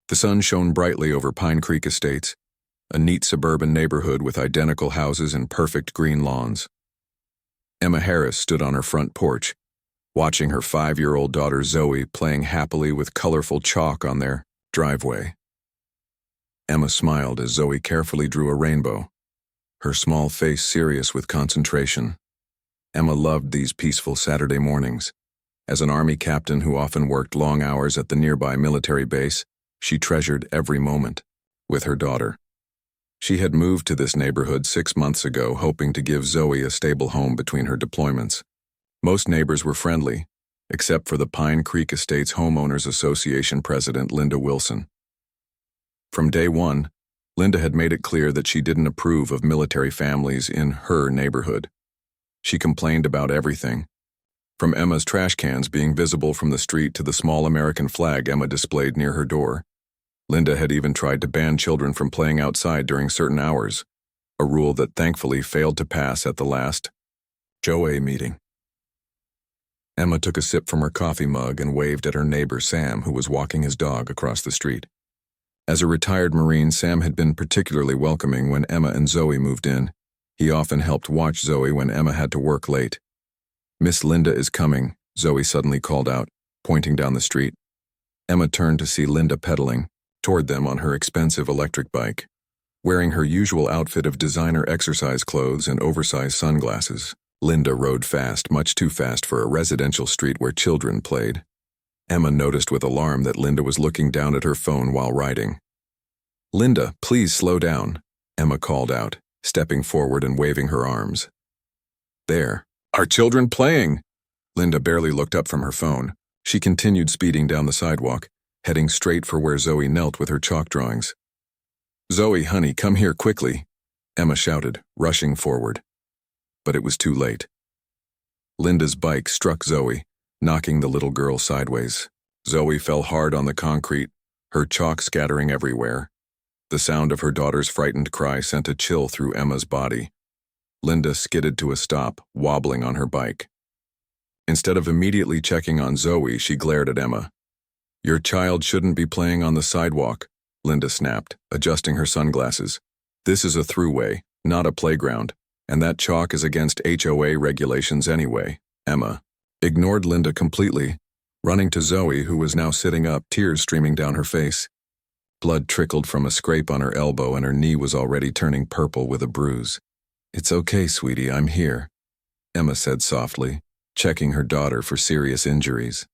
The sun shone brightly over Pine Creek Estates, a neat suburban neighborhood with identical houses and perfect green lawns. Emma Harris stood on her front porch, watching her 5-year-old daughter Zoe playing happily with colorful chalk on their driveway. Emma smiled as Zoe carefully drew a rainbow, her small face serious with concentration. Emma loved these peaceful Saturday mornings. As an Army captain who often worked long hours at the nearby military base, she treasured every moment with her daughter. She had moved to this neighborhood 6 months ago, hoping to give Zoe a stable home between her deployments. Most neighbors were friendly, except for the Pine Creek Estates Homeowners Association president, Linda Wilson. From day one, Linda had made it clear that she didn't approve of military families in her neighborhood. She complained about everything, from Emma's trash cans being visible from the street to the small American flag Emma displayed near her door. Linda had even tried to ban children from playing outside during certain hours, a rule that thankfully failed to pass at the last HOA meeting. Emma took a sip from her coffee mug and waved at her neighbor Sam, who was walking his dog across the street. As a retired Marine, Sam had been particularly welcoming when Emma and Zoe moved in. He often helped watch Zoe when Emma had to work late. "Miss Linda is coming," Zoe suddenly called out, pointing down the street. Emma turned to see Linda pedaling toward them on her expensive electric bike, wearing her usual outfit of designer exercise clothes and oversized sunglasses. Linda rode fast, much too fast for a residential street where children played. Emma noticed with alarm that Linda was looking down at her phone while riding. "Linda, please slow down," Emma called out, stepping forward and waving her arms. "There. Are children playing?" Linda barely looked up from her phone. She continued speeding down the sidewalk, heading straight for where Zoe knelt with her chalk drawings. "Zoe, honey, come here quickly," Emma shouted, rushing forward. But it was too late. Linda's bike struck Zoe, knocking the little girl sideways. Zoe fell hard on the concrete, her chalk scattering everywhere. The sound of her daughter's frightened cry sent a chill through Emma's body. Linda skidded to a stop, wobbling on her bike. Instead of immediately checking on Zoe, she glared at Emma. "Your child shouldn't be playing on the sidewalk," Linda snapped, adjusting her sunglasses. "This is a throughway, not a playground, and that chalk is against HOA regulations anyway." Emma ignored Linda completely, running to Zoe, who was now sitting up, tears streaming down her face. Blood trickled from a scrape on her elbow, and her knee was already turning purple with a bruise. "It's okay, sweetie, I'm here," Emma said softly, checking her daughter for serious injuries.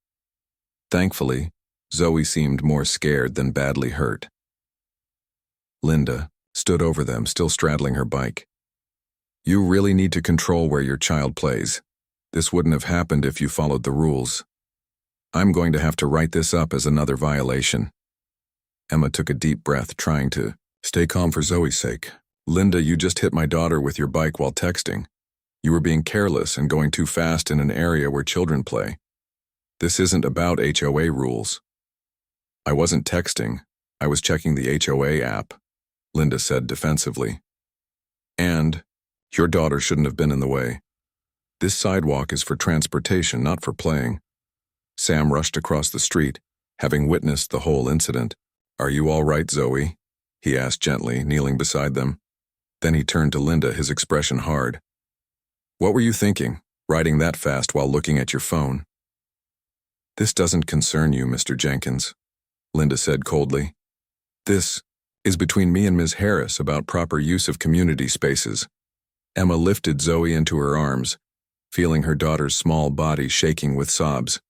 Thankfully, Zoe seemed more scared than badly hurt. Linda stood over them, still straddling her bike. "You really need to control where your child plays. This wouldn't have happened if you followed the rules. I'm going to have to write this up as another violation." Emma took a deep breath, trying to stay calm for Zoe's sake. "Linda, you just hit my daughter with your bike while texting. You were being careless and going too fast in an area where children play. This isn't about HOA rules." "I wasn't texting. I was checking the HOA app," Linda said defensively. "And your daughter shouldn't have been in the way. This sidewalk is for transportation, not for playing." Sam rushed across the street, having witnessed the whole incident. "Are you all right, Zoe?" he asked gently, kneeling beside them. Then he turned to Linda, his expression hard. "What were you thinking, riding that fast while looking at your phone?" "This doesn't concern you, Mr. Jenkins," Linda said coldly. "This is between me and Ms. Harris about proper use of community spaces." Emma lifted Zoe into her arms, feeling her daughter's small body shaking with sobs.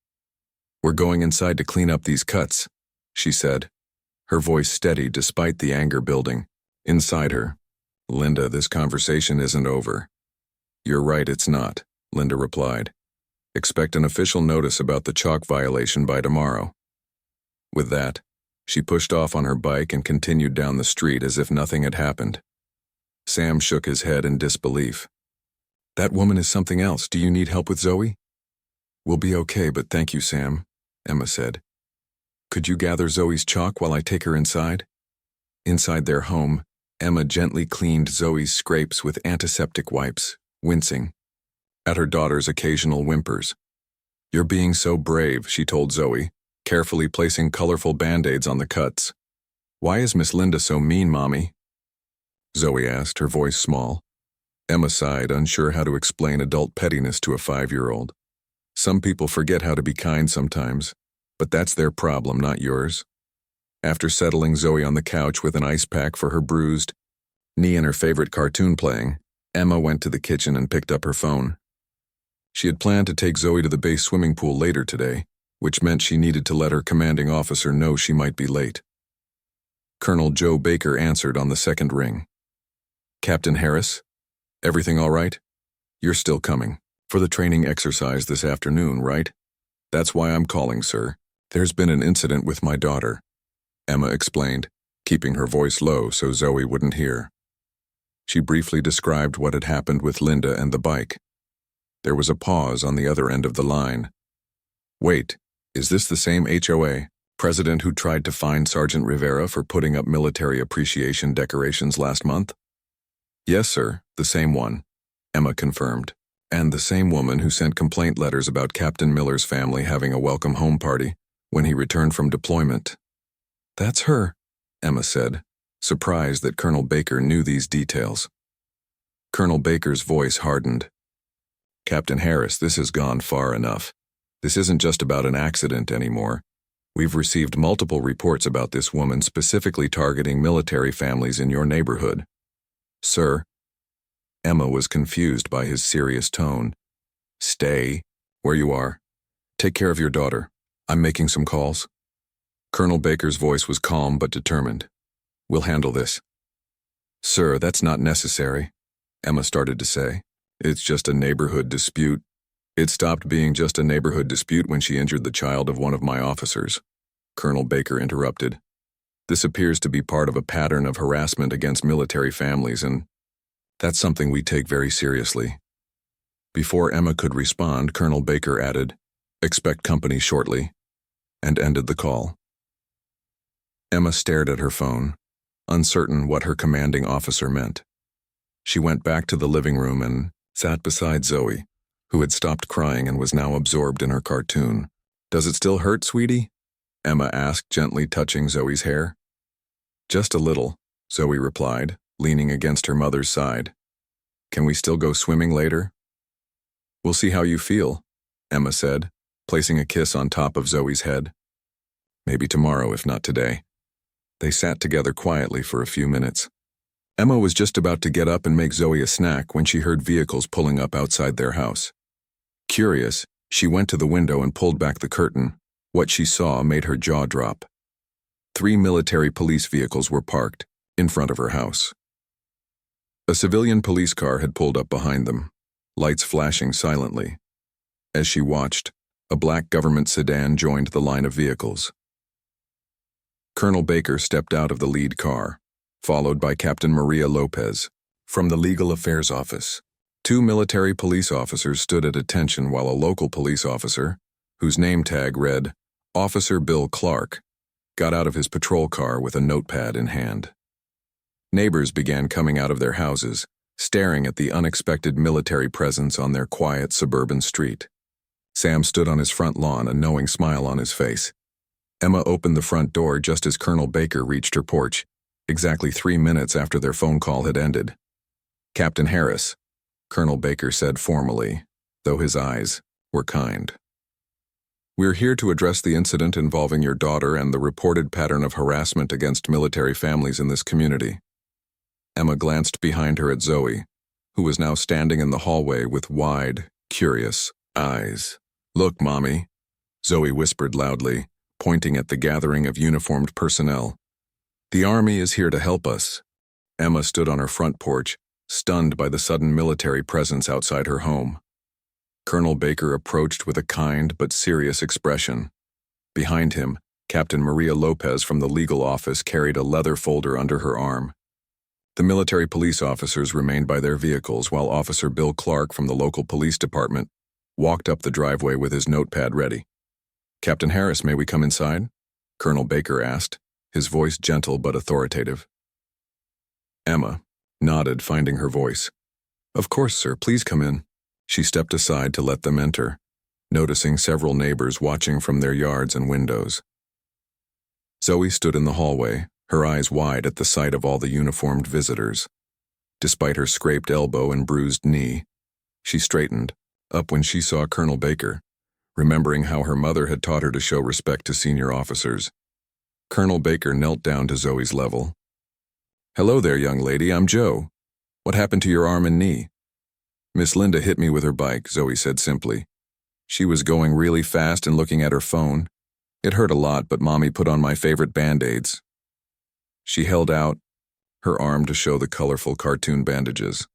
"We're going inside to clean up these cuts," she said, her voice steady despite the anger building inside her. "Linda, this conversation isn't over." "You're right, it's not," Linda replied. "Expect an official notice about the chalk violation by tomorrow." With that, she pushed off on her bike and continued down the street as if nothing had happened. Sam shook his head in disbelief. "That woman is something else. Do you need help with Zoe?" "We'll be okay, but thank you, Sam," Emma said. "Could you gather Zoe's chalk while I take her inside?" Inside their home, Emma gently cleaned Zoe's scrapes with antiseptic wipes, wincing at her daughter's occasional whimpers. "You're being so brave," she told Zoe, carefully placing colorful Band-Aids on the cuts. Why is Miss Linda so mean, Mommy? Zoe asked, her voice small. Emma sighed, unsure how to explain adult pettiness to a 5-year-old. Some people forget how to be kind sometimes, but that's their problem, not yours. After settling Zoe on the couch with an ice pack for her bruised knee and her favorite cartoon playing, Emma went to the kitchen and picked up her phone. She had planned to take Zoe to the base swimming pool later today, which meant she needed to let her commanding officer know she might be late. Colonel Joe Baker answered on the second ring. Captain Harris? Everything all right? You're still coming for the training exercise this afternoon, right? That's why I'm calling, sir. There's been an incident with my daughter, Emma explained, keeping her voice low so Zoe wouldn't hear. She briefly described what had happened with Linda and the bike. There was a pause on the other end of the line. Wait, is this the same HOA president who tried to fine Sergeant Rivera for putting up military appreciation decorations last month? Yes, sir, the same one, Emma confirmed. And the same woman who sent complaint letters about Captain Miller's family having a welcome home party when he returned from deployment. That's her, Emma said, surprised that Colonel Baker knew these details. Colonel Baker's voice hardened. Captain Harris, this has gone far enough. This isn't just about an accident anymore. We've received multiple reports about this woman specifically targeting military families in your neighborhood. Sir, Emma was confused by his serious tone. Stay where you are. Take care of your daughter. I'm making some calls. Colonel Baker's voice was calm but determined. We'll handle this. Sir, that's not necessary, Emma started to say. It's just a neighborhood dispute. It stopped being just a neighborhood dispute when she injured the child of one of my officers. Colonel Baker interrupted. This appears to be part of a pattern of harassment against military families, and that's something we take very seriously. Before Emma could respond, Colonel Baker added, Expect company shortly, and ended the call. Emma stared at her phone, uncertain what her commanding officer meant. She went back to the living room and sat beside Zoe, who had stopped crying and was now absorbed in her cartoon. Does it still hurt, sweetie? Emma asked, gently touching Zoe's hair. Just a little, Zoe replied, leaning against her mother's side. Can we still go swimming later? We'll see how you feel, Emma said, placing a kiss on top of Zoe's head. Maybe tomorrow, if not today. They sat together quietly for a few minutes. Emma was just about to get up and make Zoe a snack when she heard vehicles pulling up outside their house. Curious, she went to the window and pulled back the curtain. What she saw made her jaw drop. 3 military police vehicles were parked in front of her house. A civilian police car had pulled up behind them, lights flashing silently. As she watched, a black government sedan joined the line of vehicles. Colonel Baker stepped out of the lead car, followed by Captain Maria Lopez. From the Legal Affairs Office, 2 military police officers stood at attention while a local police officer, whose name tag read Officer Bill Clark, got out of his patrol car with a notepad in hand. Neighbors began coming out of their houses, staring at the unexpected military presence on their quiet suburban street. Sam stood on his front lawn, a knowing smile on his face. Emma opened the front door just as Colonel Baker reached her porch, exactly 3 minutes after their phone call had ended. Captain Harris, Colonel Baker said formally, though his eyes were kind. We're here to address the incident involving your daughter and the reported pattern of harassment against military families in this community. Emma glanced behind her at Zoe, who was now standing in the hallway with wide, curious eyes. Look, Mommy, Zoe whispered loudly, pointing at the gathering of uniformed personnel. The Army is here to help us. Emma stood on her front porch, stunned by the sudden military presence outside her home. Colonel Baker approached with a kind but serious expression. Behind him, Captain Maria Lopez from the legal office carried a leather folder under her arm. The military police officers remained by their vehicles while Officer Bill Clark from the local police department walked up the driveway with his notepad ready. Captain Harris, may we come inside? Colonel Baker asked, his voice gentle but authoritative. Emma nodded, finding her voice. Of course, sir, please come in. She stepped aside to let them enter, noticing several neighbors watching from their yards and windows. Zoe stood in the hallway, her eyes wide at the sight of all the uniformed visitors. Despite her scraped elbow and bruised knee, she straightened up when she saw Colonel Baker, remembering how her mother had taught her to show respect to senior officers. Colonel Baker knelt down to Zoe's level. "Hello there, young lady, I'm Joe. What happened to your arm and knee?" "Miss Linda hit me with her bike," Zoe said simply. "She was going really fast and looking at her phone. It hurt a lot, but Mommy put on my favorite Band-Aids." She held out her arm to show the colorful cartoon bandages.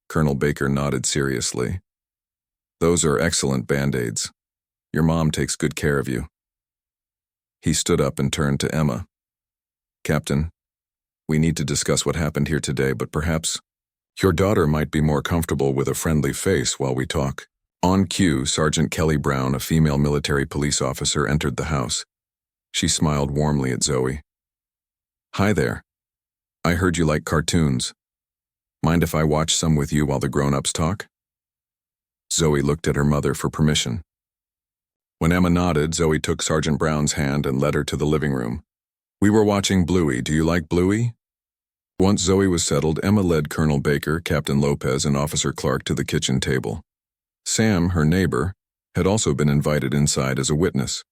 Colonel Baker nodded seriously. "Those are excellent Band-Aids. Your mom takes good care of you." He stood up and turned to Emma. "Captain, we need to discuss what happened here today, but perhaps your daughter might be more comfortable with a friendly face while we talk." On cue, Sergeant Kelly Brown, a female military police officer, entered the house. She smiled warmly at Zoe. "Hi there. I heard you like cartoons. Mind if I watch some with you while the grown-ups talk?" Zoe looked at her mother for permission. When Emma nodded, Zoe took Sergeant Brown's hand and led her to the living room. "We were watching Bluey. Do you like Bluey?" Once Zoe was settled, Emma led Colonel Baker, Captain Lopez, and Officer Clark to the kitchen table. Sam, her neighbor, had also been invited inside as a witness.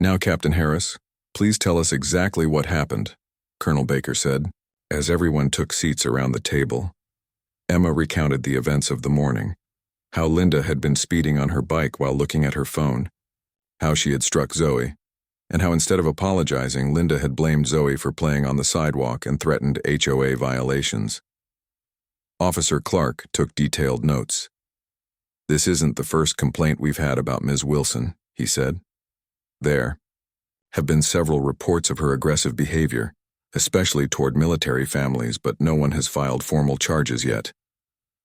"Now, Captain Harris, please tell us exactly what happened," Colonel Baker said. As everyone took seats around the table, Emma recounted the events of the morning, how Linda had been speeding on her bike while looking at her phone, how she had struck Zoe, and how instead of apologizing, Linda had blamed Zoe for playing on the sidewalk and threatened HOA violations. Officer Clark took detailed notes. "This isn't the first complaint we've had about Ms. Wilson," he said. "There have been several reports of her aggressive behavior, especially toward military families, but no one has filed formal charges yet."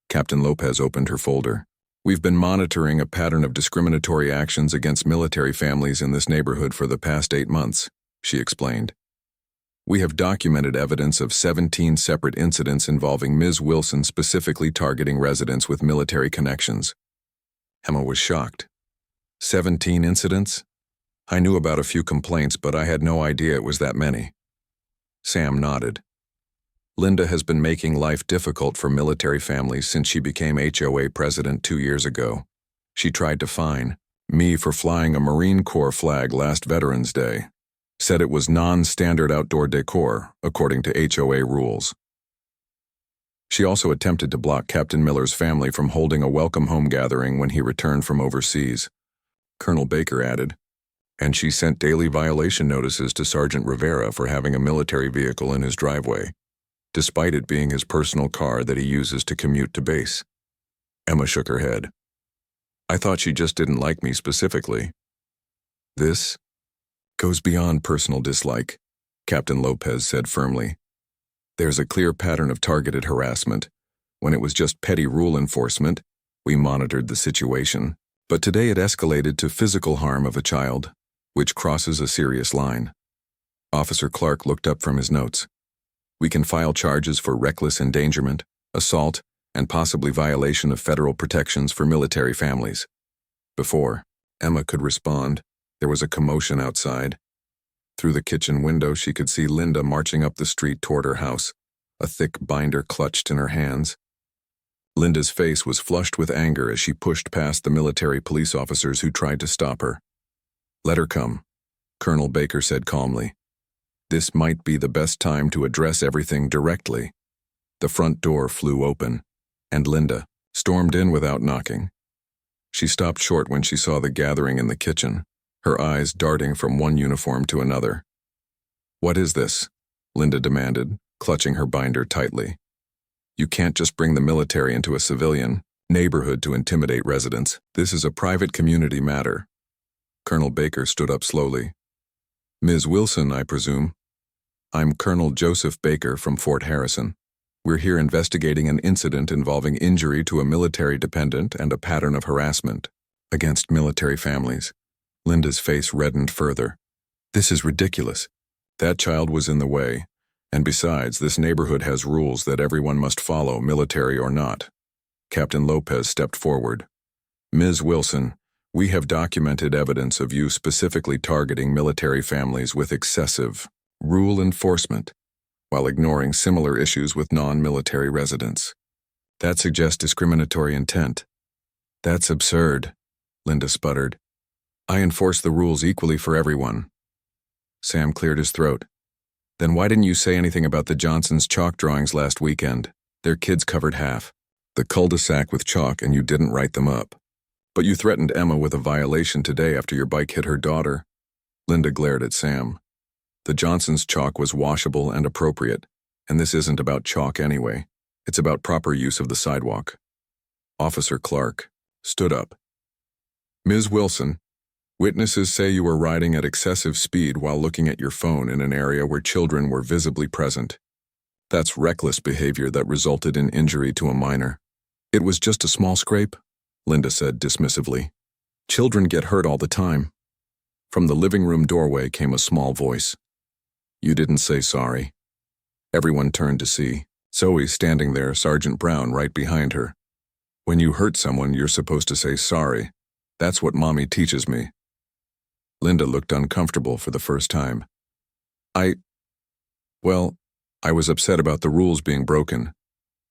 Captain Lopez opened her folder. "We've been monitoring a pattern of discriminatory actions against military families in this neighborhood for the past 8 months, she explained. "We have documented evidence of 17 separate incidents involving Ms. Wilson specifically targeting residents with military connections." Emma was shocked. 17 incidents? I knew about a few complaints, but I had no idea it was that many. Sam nodded. "Linda has been making life difficult for military families since she became HOA president 2 years ago. She tried to fine me for flying a Marine Corps flag last Veterans Day. Said it was non-standard outdoor decor, according to HOA rules. She also attempted to block Captain Miller's family from holding a welcome home gathering when he returned from overseas," Colonel Baker added. "And she sent daily violation notices to Sergeant Rivera for having a military vehicle in his driveway, despite it being his personal car that he uses to commute to base." Emma shook her head. "I thought she just didn't like me specifically." "This goes beyond personal dislike," Captain Lopez said firmly. "There's a clear pattern of targeted harassment. When it was just petty rule enforcement, we monitored the situation. But today it escalated to physical harm of a child, which crosses a serious line." Officer Clark looked up from his notes. "We can file charges for reckless endangerment, assault, and possibly violation of federal protections for military families." Before Emma could respond, there was a commotion outside. Through the kitchen window, she could see Linda marching up the street toward her house, a thick binder clutched in her hands. Linda's face was flushed with anger as she pushed past the military police officers who tried to stop her. "Let her come," Colonel Baker said calmly. "This might be the best time to address everything directly." The front door flew open, and Linda stormed in without knocking. She stopped short when she saw the gathering in the kitchen, her eyes darting from one uniform to another. "What is this?" Linda demanded, clutching her binder tightly. "You can't just bring the military into a civilian neighborhood to intimidate residents. This is a private community matter." Colonel Baker stood up slowly. "Ms. Wilson, I presume?" "I'm Colonel Joseph Baker from Fort Harrison. We're here investigating an incident involving injury to a military dependent and a pattern of harassment against military families." Linda's face reddened further. "This is ridiculous. That child was in the way, and besides, this neighborhood has rules that everyone must follow, military or not." Captain Lopez stepped forward. "Ms. Wilson, we have documented evidence of you specifically targeting military families with excessive rule enforcement, while ignoring similar issues with non-military residents. That suggests discriminatory intent. That's absurd, Linda sputtered. I enforce the rules equally for everyone. Sam cleared his throat. Then why didn't you say anything about the Johnsons' chalk drawings last weekend? Their kids covered half the cul-de-sac with chalk and you didn't write them up. But you threatened Emma with a violation today after your bike hit her daughter. Linda glared at Sam. The Johnsons' chalk was washable and appropriate, and this isn't about chalk anyway. It's about proper use of the sidewalk. Officer Clark stood up. Ms. Wilson, witnesses say you were riding at excessive speed while looking at your phone in an area where children were visibly present. That's reckless behavior that resulted in injury to a minor. It was just a small scrape, Linda said dismissively. Children get hurt all the time. From the living room doorway came a small voice. You didn't say sorry. Everyone turned to see Zoe standing there, Sergeant Brown right behind her. When you hurt someone, you're supposed to say sorry. That's what Mommy teaches me. Linda looked uncomfortable for the first time. I was upset about the rules being broken.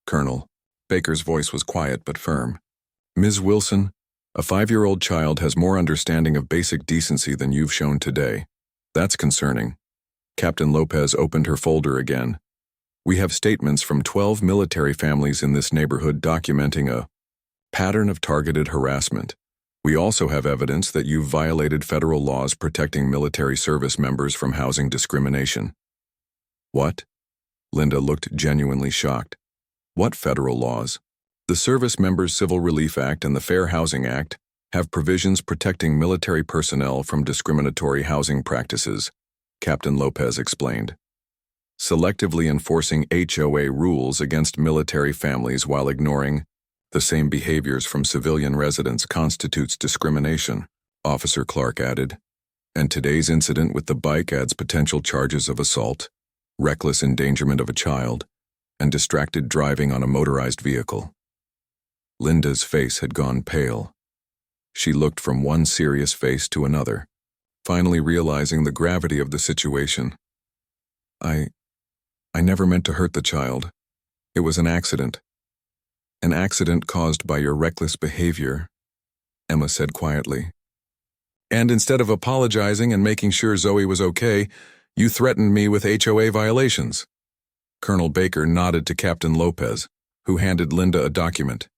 Colonel Baker's voice was quiet but firm. Ms. Wilson, a 5-year-old child has more understanding of basic decency than you've shown today. That's concerning. Captain Lopez opened her folder again. We have statements from 12 military families in this neighborhood documenting a pattern of targeted harassment. We also have evidence that you've violated federal laws protecting military service members from housing discrimination. What? Linda looked genuinely shocked. What federal laws? The Service Members Civil Relief Act and the Fair Housing Act have provisions protecting military personnel from discriminatory housing practices, Captain Lopez explained. Selectively enforcing HOA rules against military families while ignoring the same behaviors from civilian residents constitutes discrimination, Officer Clark added. And today's incident with the bike adds potential charges of assault, reckless endangerment of a child, and distracted driving on a motorized vehicle. Linda's face had gone pale. She looked from one serious face to another, finally realizing the gravity of the situation. I never meant to hurt the child. It was an accident. An accident caused by your reckless behavior, Emma said quietly. And instead of apologizing and making sure Zoe was okay, you threatened me with HOA violations. Colonel Baker nodded to Captain Lopez, who handed Linda a document.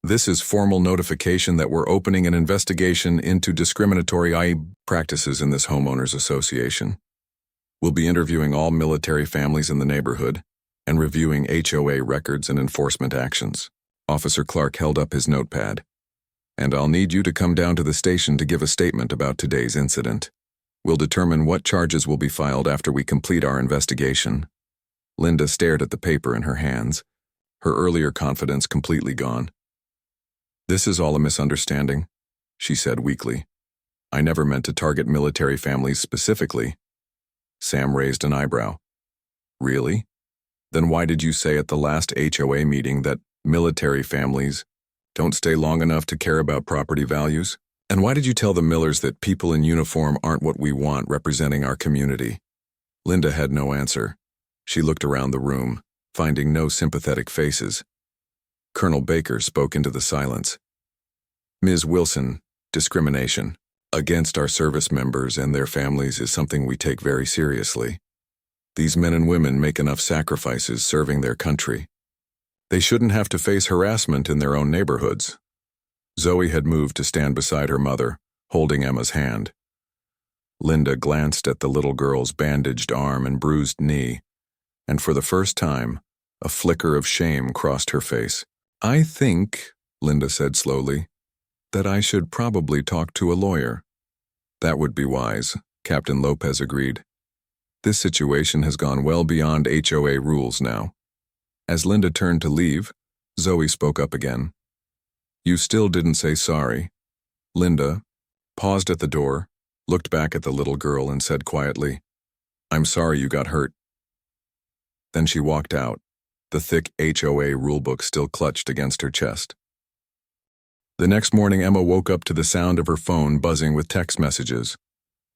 This is formal notification that we're opening an investigation into discriminatory practices in this homeowners association. We'll be interviewing all military families in the neighborhood and reviewing HOA records and enforcement actions. Officer Clark held up his notepad. And I'll need you to come down to the station to give a statement about today's incident. We'll determine what charges will be filed after we complete our investigation. Linda stared at the paper in her hands, her earlier confidence completely gone. This is all a misunderstanding, she said weakly. I never meant to target military families specifically. Sam raised an eyebrow. Really? Then why did you say at the last HOA meeting that military families don't stay long enough to care about property values? And why did you tell the Millers that people in uniform aren't what we want representing our community? Linda had no answer. She looked around the room, finding no sympathetic faces. Colonel Baker spoke into the silence. Ms. Wilson, discrimination against our service members and their families is something we take very seriously. These men and women make enough sacrifices serving their country. They shouldn't have to face harassment in their own neighborhoods. Zoe had moved to stand beside her mother, holding Emma's hand. Linda glanced at the little girl's bandaged arm and bruised knee, and for the first time, a flicker of shame crossed her face. I think, Linda said slowly, that I should probably talk to a lawyer. That would be wise, Captain Lopez agreed. This situation has gone well beyond HOA rules now. As Linda turned to leave, Zoe spoke up again. You still didn't say sorry. Linda paused at the door, looked back at the little girl and said quietly, I'm sorry you got hurt. Then she walked out, the thick HOA rulebook still clutched against her chest. The next morning, Emma woke up to the sound of her phone buzzing with text messages.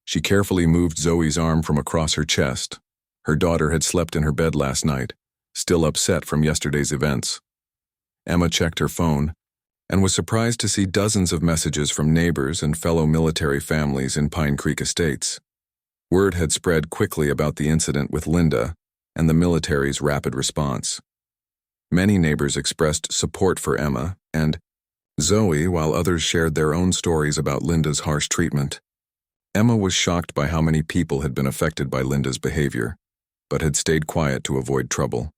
She carefully moved Zoe's arm from across her chest. Her daughter had slept in her bed last night, still upset from yesterday's events. Emma checked her phone and was surprised to see dozens of messages from neighbors and fellow military families in Pine Creek Estates. Word had spread quickly about the incident with Linda and the military's rapid response. Many neighbors expressed support for Emma and Zoe, while others shared their own stories about Linda's harsh treatment. Emma was shocked by how many people had been affected by Linda's behavior, but had stayed quiet to avoid trouble.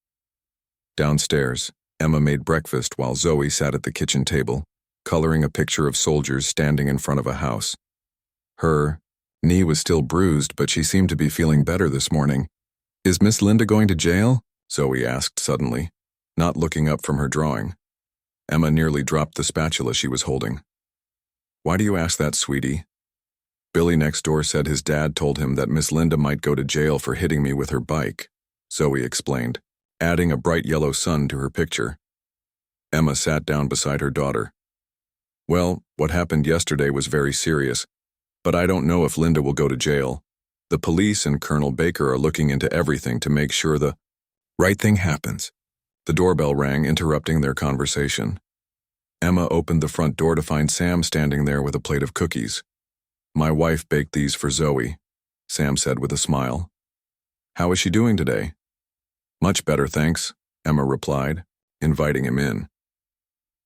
Downstairs, Emma made breakfast while Zoe sat at the kitchen table, coloring a picture of soldiers standing in front of a house. Her knee was still bruised, but she seemed to be feeling better this morning. "Is Miss Linda going to jail?" Zoe asked suddenly, not looking up from her drawing. Emma nearly dropped the spatula she was holding. "Why do you ask that, sweetie?" "Billy next door said his dad told him that Miss Linda might go to jail for hitting me with her bike," Zoe explained, adding a bright yellow sun to her picture. Emma sat down beside her daughter. "Well, what happened yesterday was very serious, but I don't know if Linda will go to jail. The police and Colonel Baker are looking into everything to make sure the right thing happens." The doorbell rang, interrupting their conversation. Emma opened the front door to find Sam standing there with a plate of cookies. "My wife baked these for Zoe," Sam said with a smile. "How is she doing today?" "Much better, thanks," Emma replied, inviting him in.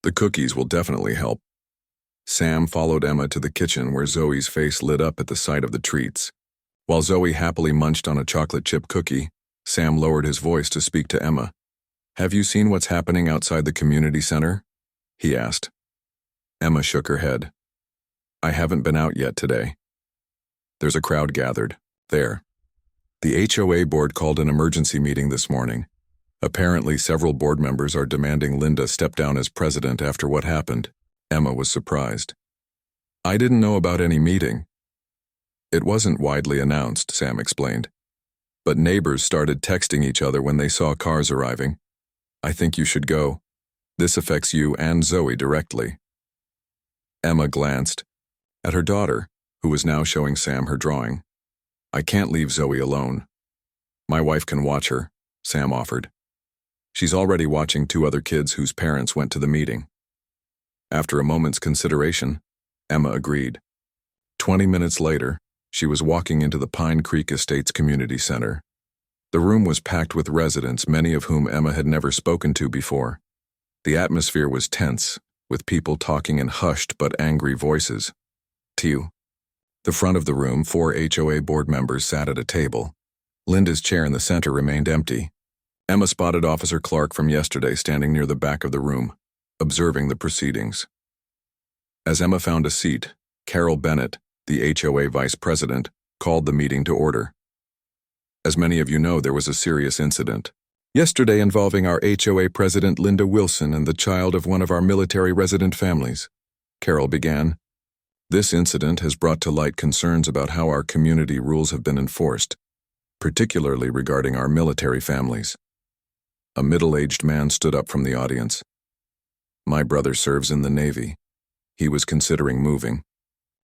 "The cookies will definitely help." Sam followed Emma to the kitchen where Zoe's face lit up at the sight of the treats. While Zoe happily munched on a chocolate chip cookie, Sam lowered his voice to speak to Emma. "Have you seen what's happening outside the community center?" he asked. Emma shook her head. "I haven't been out yet today." There's a crowd gathered there. The HOA board called an emergency meeting this morning. Apparently, several board members are demanding Linda step down as president after what happened. Emma was surprised. "I didn't know about any meeting." "It wasn't widely announced," Sam explained. "But neighbors started texting each other when they saw cars arriving. I think you should go. This affects you and Zoe directly." Emma glanced at her daughter, who was now showing Sam her drawing. "I can't leave Zoe alone." "My wife can watch her," Sam offered. "She's already watching 2 other kids whose parents went to the meeting." After a moment's consideration, Emma agreed. 20 minutes later, she was walking into the Pine Creek Estates Community Center. The room was packed with residents, many of whom Emma had never spoken to before. The atmosphere was tense, with people talking in hushed but angry voices. The front of the room, 4 HOA board members sat at a table. Linda's chair in the center remained empty. Emma spotted Officer Clark from yesterday standing near the back of the room, observing the proceedings. As Emma found a seat, Carol Bennett, the HOA vice president, called the meeting to order. "As many of you know, there was a serious incident yesterday involving our HOA president Linda Wilson and the child of one of our military resident families," Carol began. "This incident has brought to light concerns about how our community rules have been enforced, particularly regarding our military families." A middle-aged man stood up from the audience. "My brother serves in the Navy. He was considering moving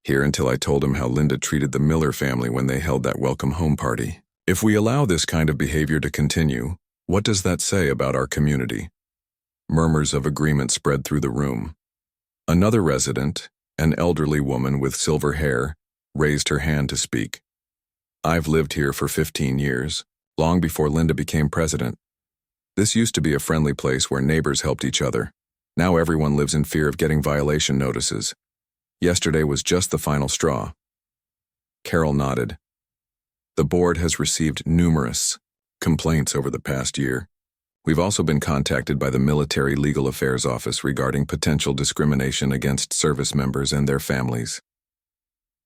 here until I told him how Linda treated the Miller family when they held that welcome home party. If we allow this kind of behavior to continue, what does that say about our community?" Murmurs of agreement spread through the room. Another resident, an elderly woman with silver hair, raised her hand to speak. "I've lived here for 15 years, long before Linda became president. This used to be a friendly place where neighbors helped each other. Now everyone lives in fear of getting violation notices. Yesterday was just the final straw." Carol nodded. "The board has received numerous complaints over the past year. We've also been contacted by the Military Legal Affairs Office regarding potential discrimination against service members and their families."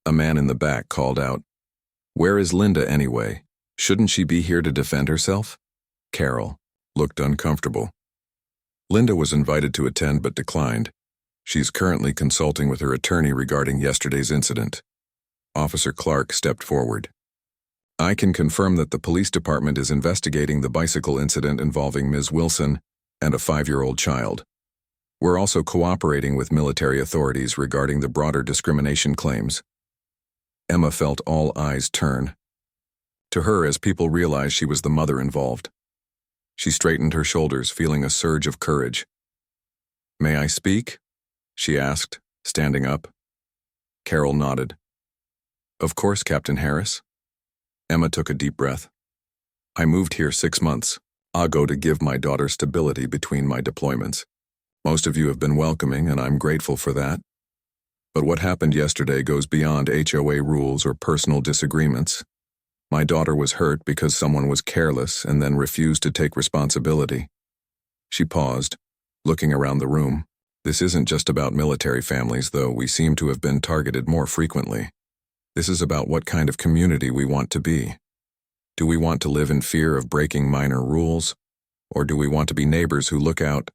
A man in the back called out, "Where is Linda anyway? Shouldn't she be here to defend herself?" Carol looked uncomfortable. Linda was invited to attend but declined. She's currently consulting with her attorney regarding yesterday's incident. Officer Clark stepped forward. "I can confirm that the police department is investigating the bicycle incident involving Ms. Wilson and a 5-year-old child. We're also cooperating with military authorities regarding the broader discrimination claims." Emma felt all eyes turn to her as people realized she was the mother involved. She straightened her shoulders, feeling a surge of courage. "May I speak?" she asked, standing up. Carol nodded. "Of course, Captain Harris." Emma took a deep breath. "I moved here 6 months ago to give my daughter stability between my deployments. Most of you have been welcoming, and I'm grateful for that. But what happened yesterday goes beyond HOA rules or personal disagreements. My daughter was hurt because someone was careless and then refused to take responsibility." She paused, looking around the room. "This isn't just about military families, though we seem to have been targeted more frequently. This is about what kind of community we want to be. Do we want to live in fear of breaking minor rules, or do we want to be neighbors who look out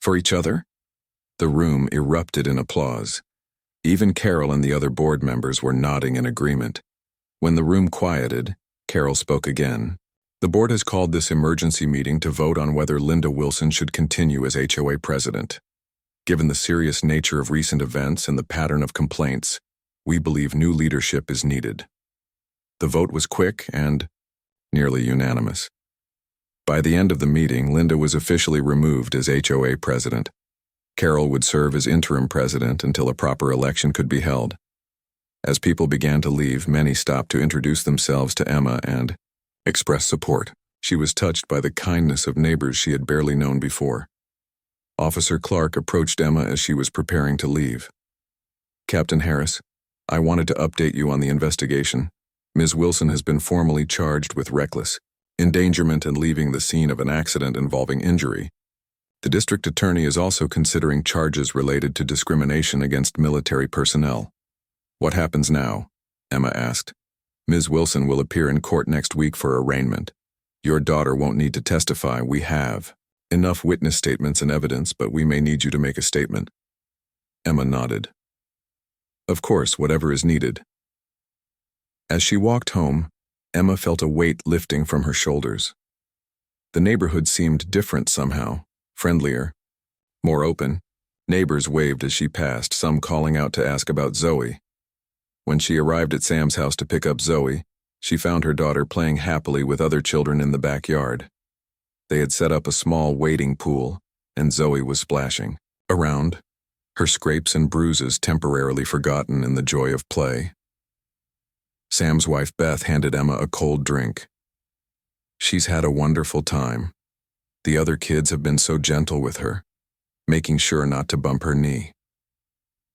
for each other?" The room erupted in applause. Even Carol and the other board members were nodding in agreement. When the room quieted, Carol spoke again. "The board has called this emergency meeting to vote on whether Linda Wilson should continue as HOA president. Given the serious nature of recent events and the pattern of complaints, we believe new leadership is needed." The vote was quick and nearly unanimous. By the end of the meeting, Linda was officially removed as HOA president. Carol would serve as interim president until a proper election could be held. As people began to leave, many stopped to introduce themselves to Emma and express support. She was touched by the kindness of neighbors she had barely known before. Officer Clark approached Emma as she was preparing to leave. "Captain Harris, I wanted to update you on the investigation. Ms. Wilson has been formally charged with reckless endangerment and leaving the scene of an accident involving injury. The district attorney is also considering charges related to discrimination against military personnel." "What happens now?" Emma asked. "Ms. Wilson will appear in court next week for arraignment. Your daughter won't need to testify. We have enough witness statements and evidence, but we may need you to make a statement." Emma nodded. "Of course, whatever is needed." As she walked home, Emma felt a weight lifting from her shoulders. The neighborhood seemed different somehow, friendlier, more open. Neighbors waved as she passed, some calling out to ask about Zoe. When she arrived at Sam's house to pick up Zoe, she found her daughter playing happily with other children in the backyard. They had set up a small wading pool, and Zoe was splashing around, her scrapes and bruises temporarily forgotten in the joy of play. Sam's wife Beth handed Emma a cold drink. "She's had a wonderful time. The other kids have been so gentle with her, making sure not to bump her knee."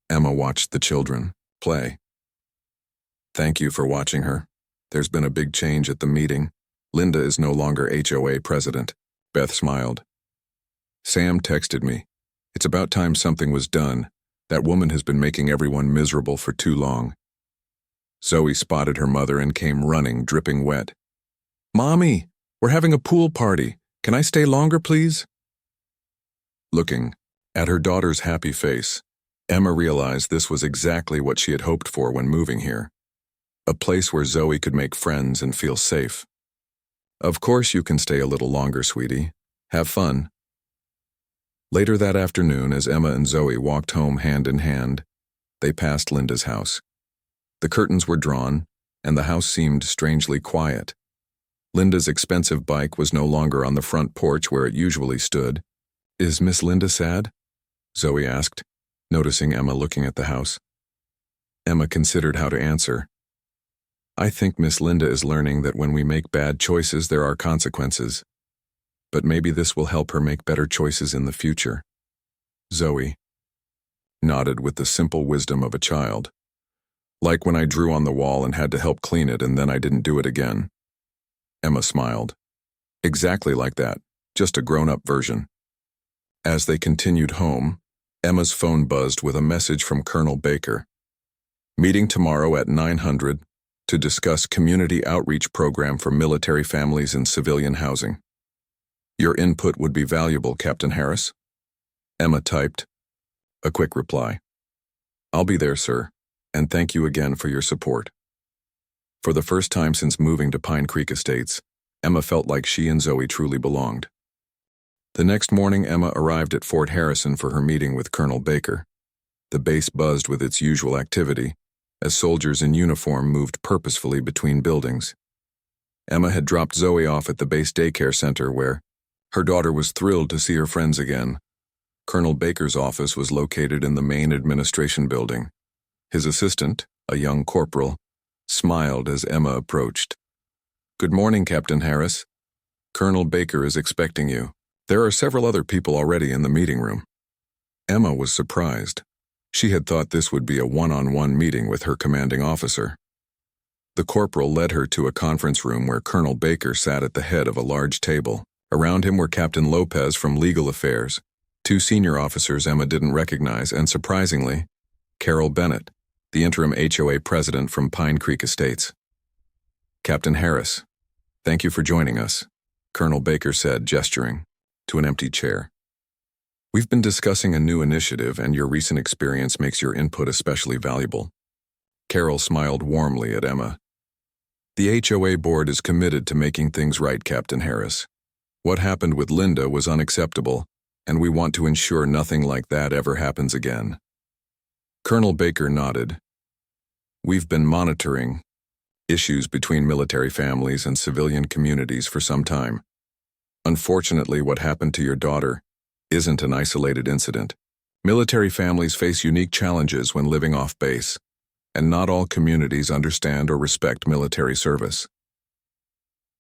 Emma watched the children play. "Thank you for watching her. There's been a big change at the meeting. Linda is no longer HOA president." Beth smiled. "Sam texted me. It's about time something was done. That woman has been making everyone miserable for too long." Zoe spotted her mother and came running, dripping wet. "Mommy, we're having a pool party. Can I stay longer, please?" Looking at her daughter's happy face, Emma realized this was exactly what she had hoped for when moving here. A place where Zoe could make friends and feel safe. "Of course you can stay a little longer, sweetie. Have fun." Later that afternoon, as Emma and Zoe walked home hand in hand, they passed Linda's house. The curtains were drawn, and the house seemed strangely quiet. Linda's expensive bike was no longer on the front porch where it usually stood. "Is Miss Linda sad?" Zoe asked, noticing Emma looking at the house. Emma considered how to answer. "I think Miss Linda is learning that when we make bad choices, there are consequences. But maybe this will help her make better choices in the future." Zoe nodded with the simple wisdom of a child. "Like when I drew on the wall and had to help clean it and then I didn't do it again." Emma smiled. "Exactly like that, just a grown-up version." As they continued home, Emma's phone buzzed with a message from Colonel Baker. "Meeting tomorrow at 900 to discuss community outreach program for military families in civilian housing. Your input would be valuable, Captain Harris." Emma typed a quick reply. "I'll be there, sir, and thank you again for your support." For the first time since moving to Pine Creek Estates, Emma felt like she and Zoe truly belonged. The next morning, Emma arrived at Fort Harrison for her meeting with Colonel Baker. The base buzzed with its usual activity, as soldiers in uniform moved purposefully between buildings. Emma had dropped Zoe off at the base daycare center where her daughter was thrilled to see her friends again. Colonel Baker's office was located in the main administration building. His assistant, a young corporal, smiled as Emma approached. "Good morning, Captain Harris. Colonel Baker is expecting you. There are several other people already in the meeting room." Emma was surprised. She had thought this would be a one-on-one meeting with her commanding officer. The corporal led her to a conference room where Colonel Baker sat at the head of a large table. Around him were Captain Lopez from Legal Affairs, two senior officers Emma didn't recognize, and surprisingly, Carol Bennett, the interim HOA president from Pine Creek Estates. "Captain Harris, thank you for joining us," Colonel Baker said, gesturing to an empty chair. "We've been discussing a new initiative, and your recent experience makes your input especially valuable." Carol smiled warmly at Emma. "The HOA board is committed to making things right, Captain Harris. What happened with Linda was unacceptable, and we want to ensure nothing like that ever happens again." Colonel Baker nodded. "We've been monitoring issues between military families and civilian communities for some time. Unfortunately, what happened to your daughter isn't an isolated incident. Military families face unique challenges when living off base, and not all communities understand or respect military service."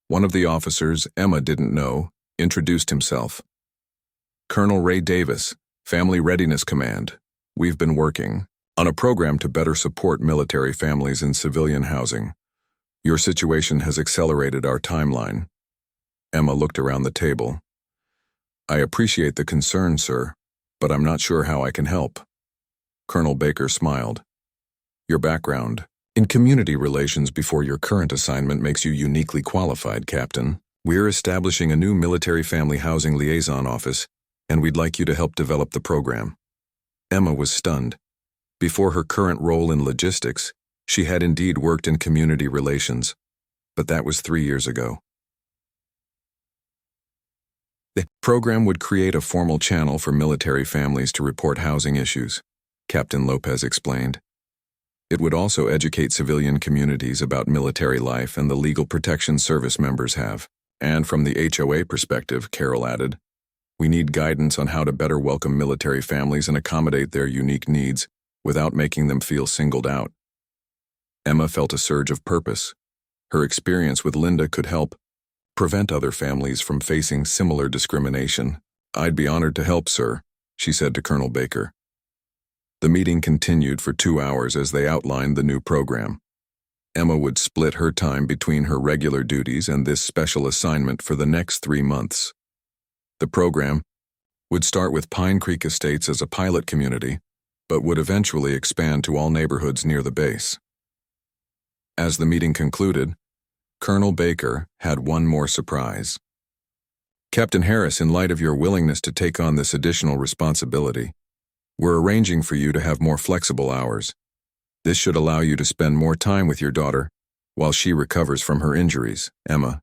One of the officers, Emma didn't know, introduced himself. "Colonel Ray Davis, Family Readiness Command. We've been working on a program to better support military families in civilian housing. Your situation has accelerated our timeline." Emma looked around the table. "I appreciate the concern, sir, but I'm not sure how I can help." Colonel Baker smiled. "Your background in community relations before your current assignment makes you uniquely qualified, Captain. We're establishing a new military family housing liaison office, and we'd like you to help develop the program." Emma was stunned. Before her current role in logistics, she had indeed worked in community relations, but that was 3 years ago. The program would create a formal channel for military families to report housing issues, Captain Lopez explained. It would also educate civilian communities about military life and the legal protection service members have. And from the HOA perspective, Carol added, we need guidance on how to better welcome military families and accommodate their unique needs without making them feel singled out. Emma felt a surge of purpose. Her experience with Linda could help prevent other families from facing similar discrimination. I'd be honored to help, sir, she said to Colonel Baker. The meeting continued for 2 hours as they outlined the new program. Emma would split her time between her regular duties and this special assignment for the next 3 months. The program would start with Pine Creek Estates as a pilot community, but would eventually expand to all neighborhoods near the base. As the meeting concluded, Colonel Baker had one more surprise. Captain Harris, in light of your willingness to take on this additional responsibility, we're arranging for you to have more flexible hours. This should allow you to spend more time with your daughter while she recovers from her injuries. Emma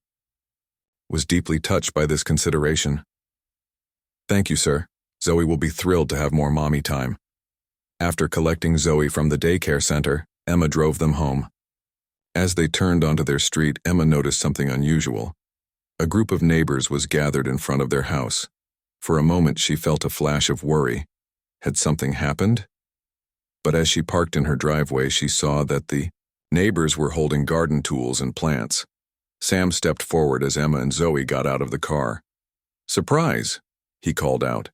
was deeply touched by this consideration. Thank you, sir. Zoe will be thrilled to have more mommy time. After collecting Zoe from the daycare center, Emma drove them home. As they turned onto their street, Emma noticed something unusual. A group of neighbors was gathered in front of their house. For a moment, she felt a flash of worry. Had something happened? But as she parked in her driveway, she saw that the neighbors were holding garden tools and plants. Sam stepped forward as Emma and Zoe got out of the car. Surprise, he called out.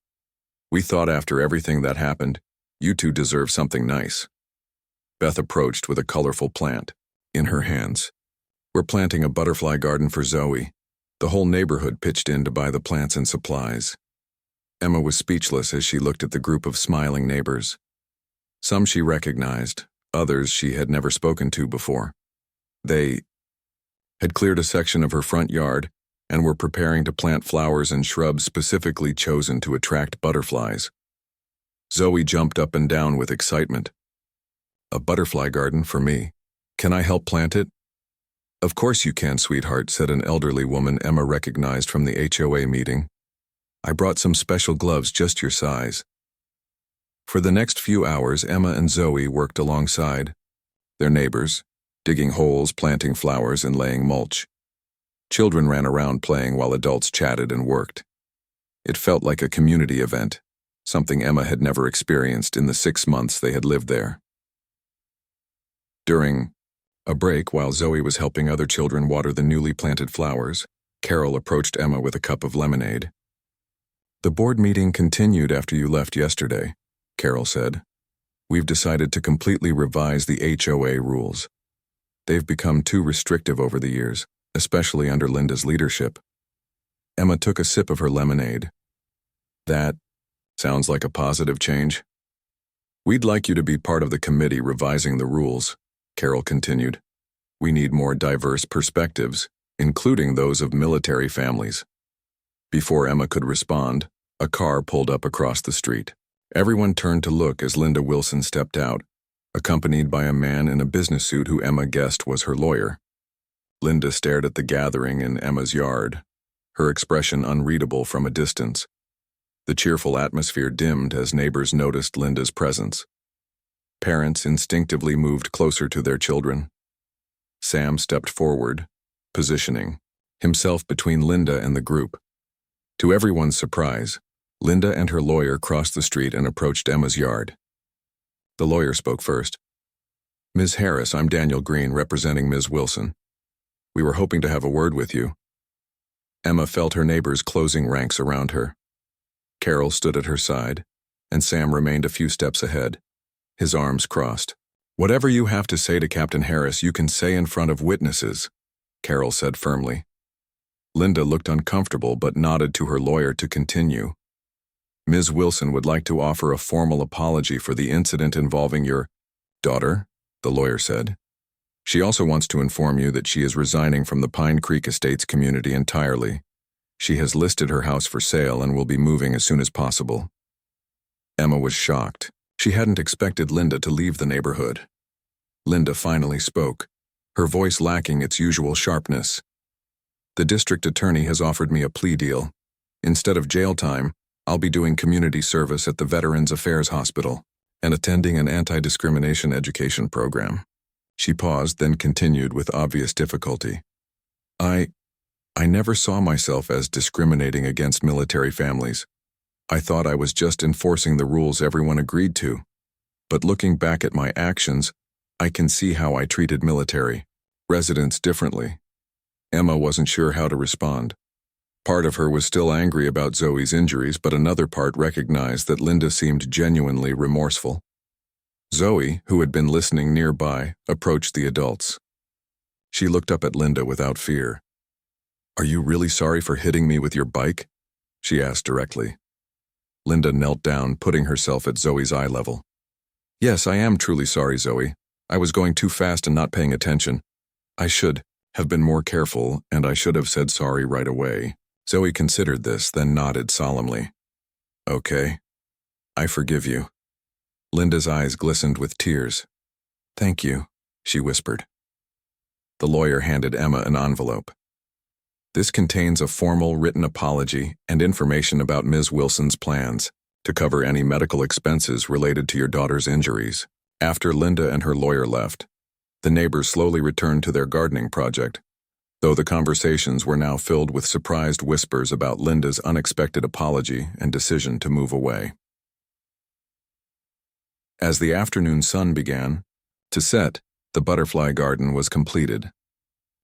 We thought after everything that happened, you two deserve something nice. Beth approached with a colorful plant in her hands. We're planting a butterfly garden for Zoe. The whole neighborhood pitched in to buy the plants and supplies. Emma was speechless as she looked at the group of smiling neighbors. Some she recognized, others she had never spoken to before. They had cleared a section of her front yard and were preparing to plant flowers and shrubs specifically chosen to attract butterflies. Zoe jumped up and down with excitement. A butterfly garden for me. Can I help plant it? Of course you can, sweetheart, said an elderly woman Emma recognized from the HOA meeting. I brought some special gloves just your size. For the next few hours, Emma and Zoe worked alongside. their neighbors, digging holes, planting flowers, and laying mulch. Children ran around playing while adults chatted and worked. It felt like a community event, something Emma had never experienced in the 6 months they had lived there. During a break, while Zoe was helping other children water the newly planted flowers, Carol approached Emma with a cup of lemonade. "The board meeting continued after you left yesterday," Carol said. "We've decided to completely revise the HOA rules. They've become too restrictive over the years, especially under Linda's leadership." Emma took a sip of her lemonade. "That sounds like a positive change." "We'd like you to be part of the committee revising the rules," Carol continued. "We need more diverse perspectives, including those of military families." Before Emma could respond, a car pulled up across the street. Everyone turned to look as Linda Wilson stepped out, accompanied by a man in a business suit who Emma guessed was her lawyer. Linda stared at the gathering in Emma's yard, her expression unreadable from a distance. The cheerful atmosphere dimmed as neighbors noticed Linda's presence. Parents instinctively moved closer to their children. Sam stepped forward, positioning himself between Linda and the group. To everyone's surprise, Linda and her lawyer crossed the street and approached Emma's yard. The lawyer spoke first. "Ms. Harris, I'm Daniel Green, representing Ms. Wilson. We were hoping to have a word with you." Emma felt her neighbors closing ranks around her. Carol stood at her side, and Sam remained a few steps ahead, his arms crossed. "Whatever you have to say to Captain Harris, you can say in front of witnesses," Carol said firmly. Linda looked uncomfortable but nodded to her lawyer to continue. "Ms. Wilson would like to offer a formal apology for the incident involving your daughter," the lawyer said. "She also wants to inform you that she is resigning from the Pine Creek Estates community entirely. She has listed her house for sale and will be moving as soon as possible." Emma was shocked. She hadn't expected Linda to leave the neighborhood. Linda finally spoke, her voice lacking its usual sharpness. "The district attorney has offered me a plea deal. Instead of jail time, I'll be doing community service at the Veterans Affairs Hospital and attending an anti-discrimination education program." She paused, then continued with obvious difficulty. I never saw myself as discriminating against military families. I thought I was just enforcing the rules everyone agreed to. But looking back at my actions, I can see how I treated military residents differently." Emma wasn't sure how to respond. Part of her was still angry about Zoe's injuries, but another part recognized that Linda seemed genuinely remorseful. Zoe, who had been listening nearby, approached the adults. She looked up at Linda without fear. "Are you really sorry for hitting me with your bike?" she asked directly. Linda knelt down, putting herself at Zoe's eye level. "Yes, I am truly sorry, Zoe. I was going too fast and not paying attention. I should have been more careful, and I should have said sorry right away." Zoe considered this, then nodded solemnly. "Okay. I forgive you." Linda's eyes glistened with tears. "Thank you," she whispered. The lawyer handed Emma an envelope. "This contains a formal written apology and information about Ms. Wilson's plans to cover any medical expenses related to your daughter's injuries." After Linda and her lawyer left, the neighbors slowly returned to their gardening project, though the conversations were now filled with surprised whispers about Linda's unexpected apology and decision to move away. As the afternoon sun began to set, the butterfly garden was completed.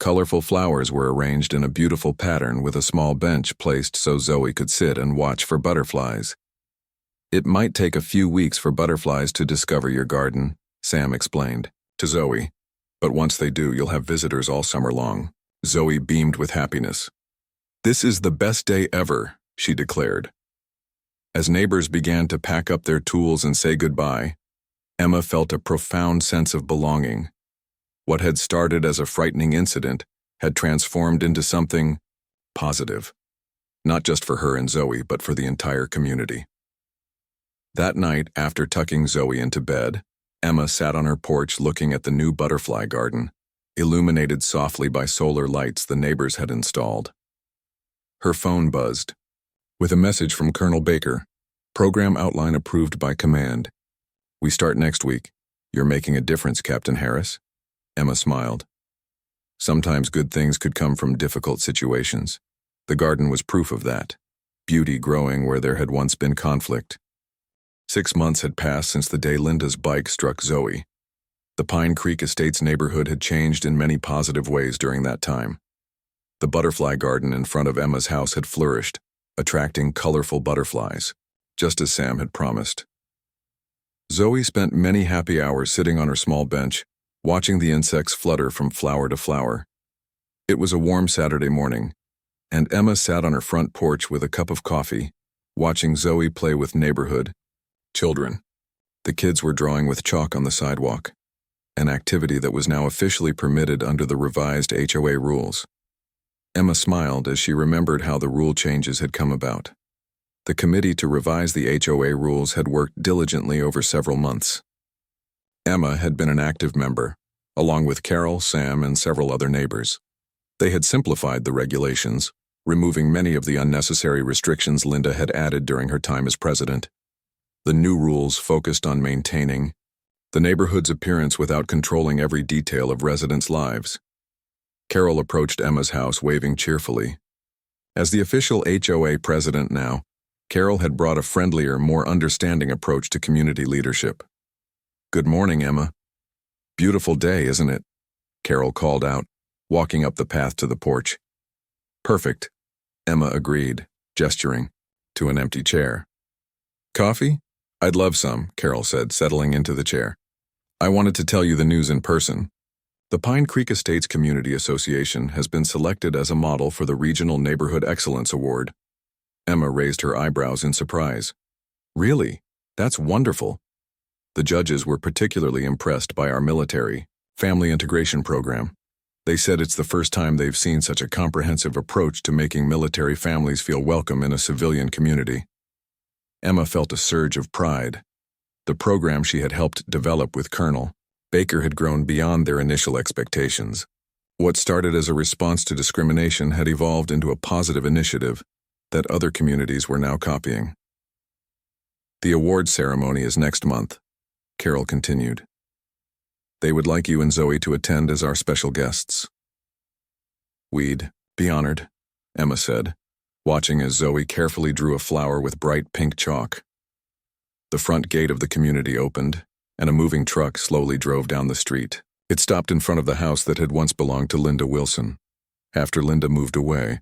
Colorful flowers were arranged in a beautiful pattern with a small bench placed so Zoe could sit and watch for butterflies. "It might take a few weeks for butterflies to discover your garden," Sam explained to Zoe, "but once they do, you'll have visitors all summer long." Zoe beamed with happiness. "This is the best day ever," she declared. As neighbors began to pack up their tools and say goodbye, Emma felt a profound sense of belonging. What had started as a frightening incident had transformed into something positive, not just for her and Zoe, but for the entire community. That night, after tucking Zoe into bed, Emma sat on her porch looking at the new butterfly garden, illuminated softly by solar lights the neighbors had installed. Her phone buzzed with a message from Colonel Baker. "Program outline approved by command. We start next week. You're making a difference, Captain Harris." Emma smiled. Sometimes good things could come from difficult situations. The garden was proof of that, beauty growing where there had once been conflict. 6 months had passed since the day Linda's bike struck Zoe. The Pine Creek Estates neighborhood had changed in many positive ways during that time. The butterfly garden in front of Emma's house had flourished, attracting colorful butterflies, just as Sam had promised. Zoe spent many happy hours sitting on her small bench, watching the insects flutter from flower to flower. It was a warm Saturday morning, and Emma sat on her front porch with a cup of coffee, watching Zoe play with neighborhood children. The kids were drawing with chalk on the sidewalk, an activity that was now officially permitted under the revised HOA rules. Emma smiled as she remembered how the rule changes had come about. The committee to revise the HOA rules had worked diligently over several months. Emma had been an active member, along with Carol, Sam, and several other neighbors. They had simplified the regulations, removing many of the unnecessary restrictions Linda had added during her time as president. The new rules focused on maintaining the neighborhood's appearance without controlling every detail of residents' lives. Carol approached Emma's house waving cheerfully. As the official HOA president now, Carol had brought a friendlier, more understanding approach to community leadership. "Good morning, Emma. Beautiful day, isn't it?" Carol called out, walking up the path to the porch. "Perfect," Emma agreed, gesturing to an empty chair. "Coffee? I'd love some," Carol said, settling into the chair. "I wanted to tell you the news in person. The Pine Creek Estates Community Association has been selected as a model for the Regional Neighborhood Excellence Award." Emma raised her eyebrows in surprise. "Really? That's wonderful." The judges were particularly impressed by our military family integration program. They said it's the first time they've seen such a comprehensive approach to making military families feel welcome in a civilian community. Emma felt a surge of pride. The program she had helped develop with Colonel Baker had grown beyond their initial expectations. What started as a response to discrimination had evolved into a positive initiative that other communities were now copying. "The awards ceremony is next month," Carol continued. "They would like you and Zoe to attend as our special guests." "We'd be honored," Emma said, watching as Zoe carefully drew a flower with bright pink chalk. The front gate of the community opened, and a moving truck slowly drove down the street. It stopped in front of the house that had once belonged to Linda Wilson. After Linda moved away,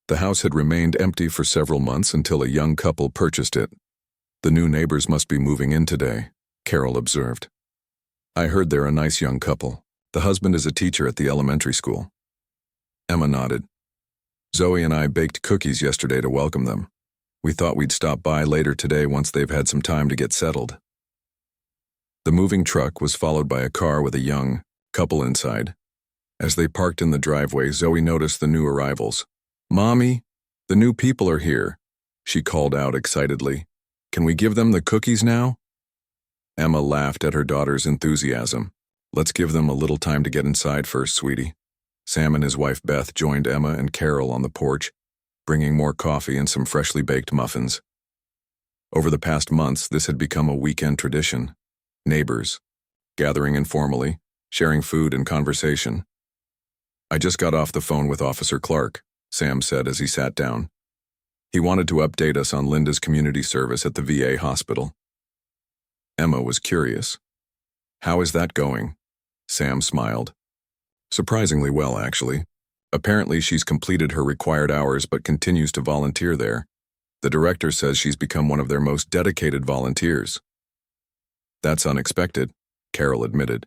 the house had remained empty for several months until a young couple purchased it. "The new neighbors must be moving in today," Carol observed. "I heard they're a nice young couple. The husband is a teacher at the elementary school." Emma nodded. "Zoe and I baked cookies yesterday to welcome them. We thought we'd stop by later today once they've had some time to get settled." The moving truck was followed by a car with a young couple inside. As they parked in the driveway, Zoe noticed the new arrivals. "Mommy, the new people are here," she called out excitedly. "Can we give them the cookies now?" Emma laughed at her daughter's enthusiasm. "Let's give them a little time to get inside first, sweetie." Sam and his wife Beth joined Emma and Carol on the porch, bringing more coffee and some freshly baked muffins. Over the past months, this had become a weekend tradition. Neighbors, gathering informally, sharing food and conversation. "I just got off the phone with Officer Clark," Sam said as he sat down. "He wanted to update us on Linda's community service at the VA hospital." Emma was curious. "How is that going?" Sam smiled. "Surprisingly well, actually. Apparently she's completed her required hours but continues to volunteer there. The director says she's become one of their most dedicated volunteers." "That's unexpected," Carol admitted.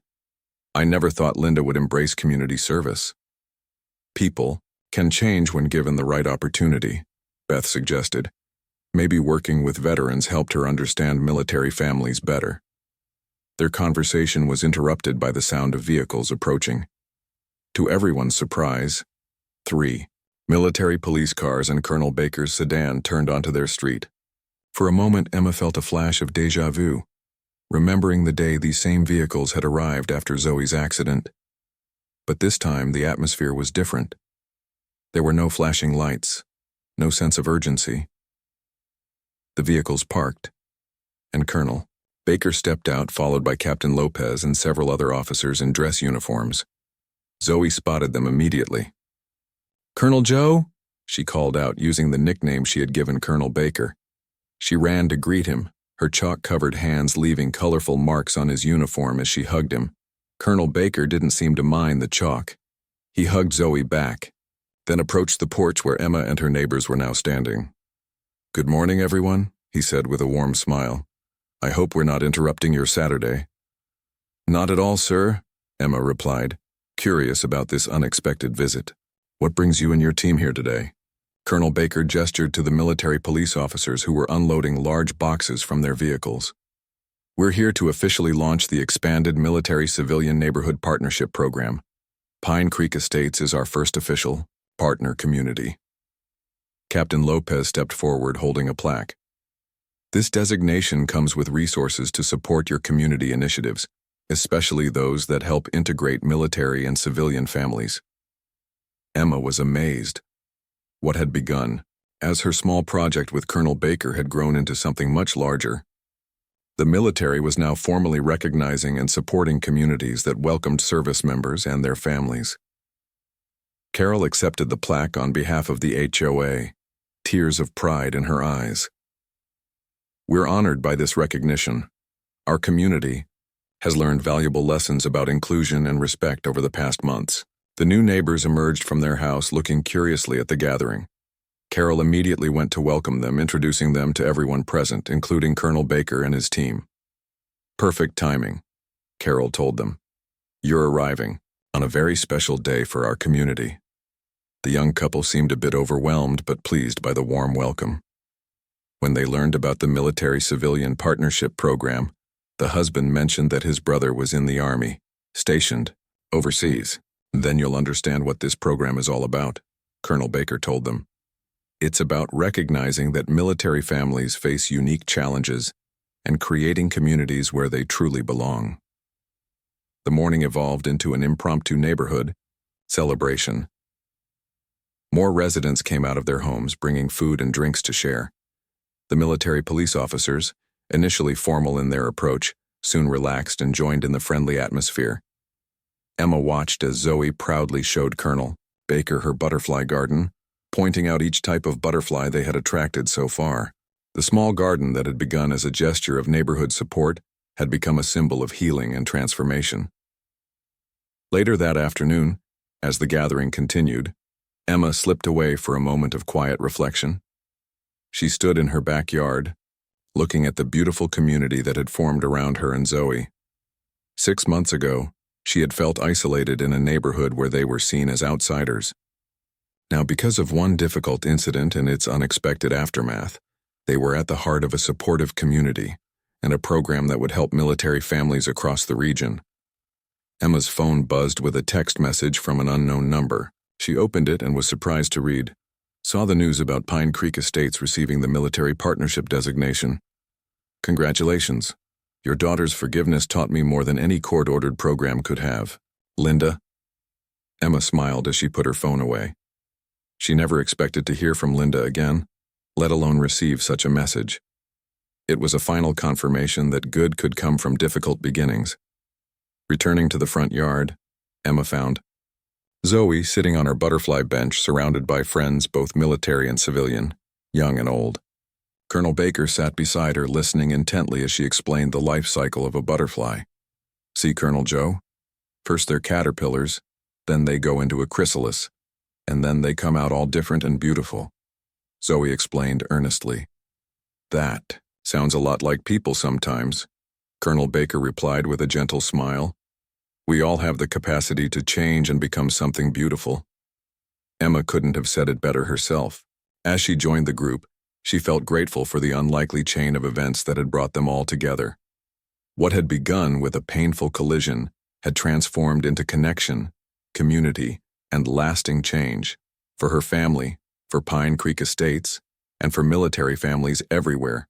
"I never thought Linda would embrace community service." "People can change when given the right opportunity," Beth suggested. Maybe working with veterans helped her understand military families better. Their conversation was interrupted by the sound of vehicles approaching. To everyone's surprise, 3 military police cars and Colonel Baker's sedan turned onto their street. For a moment, Emma felt a flash of déjà vu, remembering the day these same vehicles had arrived after Zoe's accident. But this time, the atmosphere was different. There were no flashing lights, no sense of urgency. The vehicles parked, and Colonel Baker stepped out, followed by Captain Lopez and several other officers in dress uniforms. Zoe spotted them immediately. "Colonel Joe?" she called out, using the nickname she had given Colonel Baker. She ran to greet him, her chalk-covered hands leaving colorful marks on his uniform as she hugged him. Colonel Baker didn't seem to mind the chalk. He hugged Zoe back, then approached the porch where Emma and her neighbors were now standing. "Good morning, everyone," he said with a warm smile. "I hope we're not interrupting your Saturday." "Not at all, sir," Emma replied, curious about this unexpected visit. "What brings you and your team here today?" Colonel Baker gestured to the military police officers who were unloading large boxes from their vehicles. "We're here to officially launch the expanded Military-Civilian Neighborhood Partnership Program. Pine Creek Estates is our first official partner community." Captain Lopez stepped forward holding a plaque. "This designation comes with resources to support your community initiatives, especially those that help integrate military and civilian families." Emma was amazed. What had begun as her small project with Colonel Baker had grown into something much larger. The military was now formally recognizing and supporting communities that welcomed service members and their families. Carol accepted the plaque on behalf of the HOA, tears of pride in her eyes. "We're honored by this recognition. Our community has learned valuable lessons about inclusion and respect over the past months." The new neighbors emerged from their house looking curiously at the gathering. Carol immediately went to welcome them, introducing them to everyone present, including Colonel Baker and his team. "Perfect timing," Carol told them. "You're arriving on a very special day for our community." The young couple seemed a bit overwhelmed but pleased by the warm welcome. When they learned about the Military-Civilian Partnership Program, the husband mentioned that his brother was in the Army, stationed overseas. "Then you'll understand what this program is all about," Colonel Baker told them. "It's about recognizing that military families face unique challenges and creating communities where they truly belong." The morning evolved into an impromptu neighborhood celebration. More residents came out of their homes, bringing food and drinks to share. The military police officers, initially formal in their approach, soon relaxed and joined in the friendly atmosphere. Emma watched as Zoe proudly showed Colonel Baker her butterfly garden, pointing out each type of butterfly they had attracted so far. The small garden that had begun as a gesture of neighborhood support had become a symbol of healing and transformation. Later that afternoon, as the gathering continued, Emma slipped away for a moment of quiet reflection. She stood in her backyard, looking at the beautiful community that had formed around her and Zoe. 6 months ago, she had felt isolated in a neighborhood where they were seen as outsiders. Now, because of one difficult incident and its unexpected aftermath, they were at the heart of a supportive community and a program that would help military families across the region. Emma's phone buzzed with a text message from an unknown number. She opened it and was surprised to read, "Saw the news about Pine Creek Estates receiving the Military Partnership designation. Congratulations. Your daughter's forgiveness taught me more than any court-ordered program could have. Linda." Emma smiled as she put her phone away. She never expected to hear from Linda again, let alone receive such a message. It was a final confirmation that good could come from difficult beginnings. Returning to the front yard, Emma found Zoe sitting on her butterfly bench surrounded by friends both military and civilian, young and old. Colonel Baker sat beside her listening intently as she explained the life cycle of a butterfly. "See, Colonel Joe? First they're caterpillars, then they go into a chrysalis, and then they come out all different and beautiful," Zoe explained earnestly. "That sounds a lot like people sometimes," Colonel Baker replied with a gentle smile. "We all have the capacity to change and become something beautiful." Emma couldn't have said it better herself. As she joined the group, she felt grateful for the unlikely chain of events that had brought them all together. What had begun with a painful collision had transformed into connection, community, and lasting change for her family, for Pine Creek Estates, and for military families everywhere.